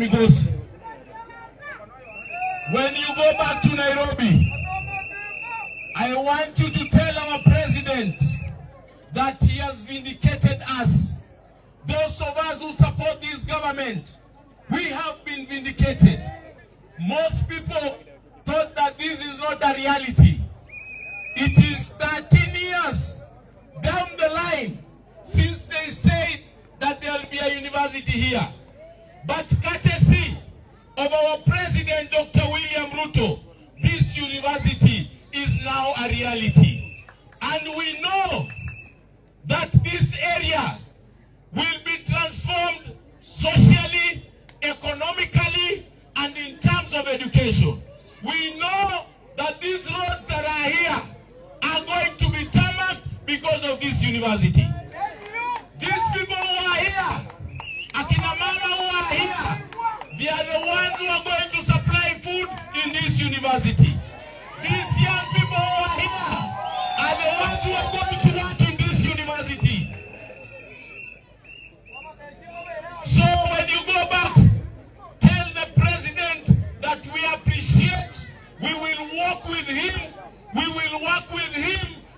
Migosi. When you go back to Nairobi, I want you to tell our president that he has vindicated us. Those of us who support this government, we have been vindicated. Most people thought that this is not a reality. It is 13 years down the line since they said that there will be a university here. But courtesy of our president, Dr. William Ruto, this university is now a reality. And we know that this area will be transformed socially, economically, and in terms of education. We know that these roads that are here are going to be tarmac because of this university. These people who are here, Akina Mama who are here, they are the ones who are going to supply food in this university. These young people who are here are the ones who are going to work in this university. So when you go back, tell the president that we appreciate, we will work with him,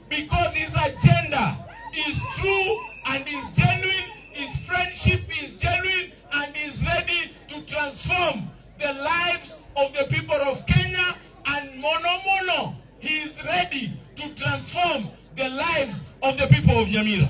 because his agenda is true and is genuine, his friendship is genuine, and is ready to transform the lives of the people of Kenya, and Mono, he is ready to transform the lives of the people of Nyamira.